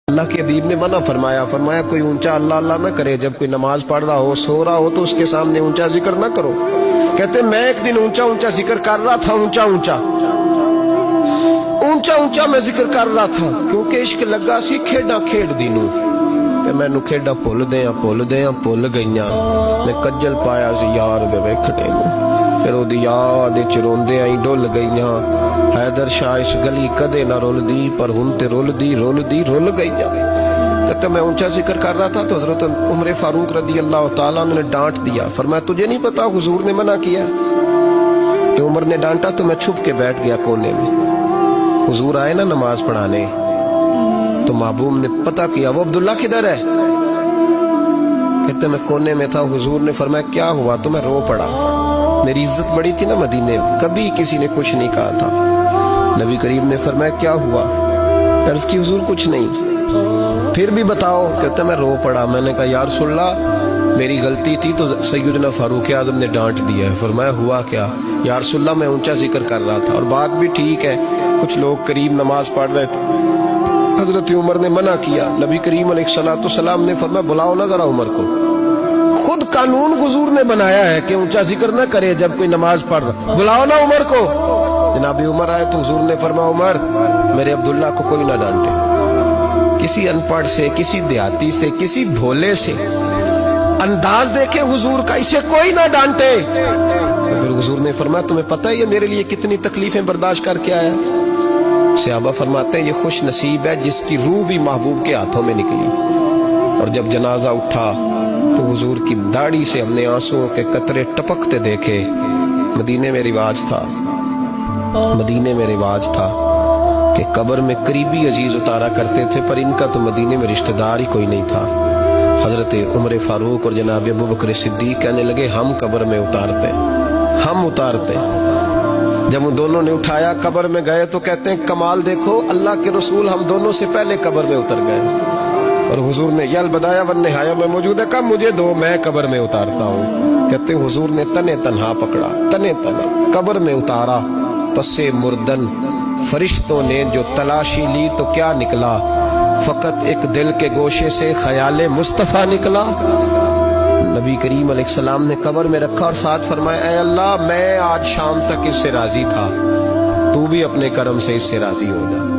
اللہ کے حبیب نے منع فرمایا، فرمایا کوئی اونچا اللہ اللہ نہ کرے، جب کوئی نماز پڑھ رہا ہو سو رہا ہو تو اس کے سامنے اونچا ذکر نہ کرو۔ کہتے میں ایک دن اونچا اونچا ذکر کر رہا تھا، اونچا اونچا میں ذکر کر رہا تھا، کیونکہ عشق لگا سی کھیڈا کھیڈ دینوں تے مینوں کھیڈا بھول گئیاں، میں کجل پایا سی یار دے ویکھنے نوں، پھر او دی یاد وچ روندے آئی ڈل گئیاں، حیدر شاہ اس گلی کدے نہ رول دی پر ہن تے رول گئیاں۔ کہتے میں اونچا ذکر کر رہا تھا تو حضرت عمر فاروق رضی اللہ تعالیٰ عنہ نے ڈانٹ دیا، فرمایا تجھے نہیں پتا حضور نے منع کیا؟ تو عمر نے ڈانٹا تو میں چھپ کے بیٹھ گیا کونے میں۔ حضور آئے نا نماز پڑھانے تو محبوب نے پتہ کیا وہ عبداللہ کدھر ہے؟ کہتے میں کونے میں تھا، حضور نے فرمایا کیا ہوا؟ تو میں رو پڑا، میری عزت بڑی تھی نا مدینے میں، کبھی کسی نے کچھ نہیں کہا تھا۔ نبی کریم نے فرمایا کیا ہوا؟ عرض کی حضور کچھ نہیں۔ پھر بھی بتاؤ؟ کہتے میں رو پڑا، میں نے کہا یا رسول اللہ میری غلطی تھی تو سیدنا فاروق اعظم نے ڈانٹ دیا ہے۔ فرمایا ہوا کیا؟ یا رسول اللہ میں اونچا ذکر کر رہا تھا، اور بات بھی ٹھیک ہے، کچھ لوگ قریب نماز پڑھ رہے تھے، حضرت عمر نے منع کیا، نبی کریم علیہ السلام نے فرمایا بلاؤ نہ ذرا عمر کو، خود قانون حضور نے بنایا ہے کہ اونچا ذکر نہ کرے جب کوئی نماز پڑھ رہا، بلاؤ نا عمر کو۔ جناب عمر آئے تو حضور نے فرمایا عمر میرے عبداللہ کو کوئی نہ ڈانٹے، کسی ان پڑھ سے، کسی دیہاتی سے، کسی بھولے سے انداز دیکھے حضور کا، اسے کوئی نہ ڈانٹے۔ پھر حضور نے فرمایا تمہیں پتہ ہے یہ میرے لیے کتنی تکلیفیں برداشت کر کے آیا؟ صحابہ فرماتے ہیں یہ خوش نصیب ہے جس کی روح بھی محبوب کے ہاتھوں میں نکلی۔ اور جب جنازہ اٹھا تو حضور کی داڑھی سے ہم نے آنسوؤں کے قطرے ٹپکتے دیکھے۔ مدینے میں رواج تھا کہ قبر میں قریبی عزیز اتارا کرتے تھے، پر ان کا تو مدینے میں رشتہ دار ہی کوئی نہیں تھا۔ حضرت عمر فاروق اور جناب ابو بکر صدیق کہنے لگے ہم قبر میں اتارتے۔ جب ان دونوں نے اٹھایا قبر میں گئے تو کہتے ہیں کمال دیکھو اللہ کے رسول ہم دونوں سے پہلے قبر میں اتر گئے، اور حضور نے یہ البدایہ والنہایہ میں موجود ہے، کہا مجھے دو میں قبر میں اتارتا ہوں۔ کہتے ہیں حضور نے تنے تنہا پکڑا، تنے تنہا قبر میں اتارا، پسے مردن فرشتوں نے جو تلاشی لی تو کیا نکلا؟ فقط ایک دل کے گوشے سے خیال مصطفیٰ نکلا۔ نبی کریم علیہ السلام نے قبر میں رکھا اور ساتھ فرمایا اے اللہ میں آج شام تک اس سے راضی تھا، تو بھی اپنے کرم سے اس سے راضی ہو جا۔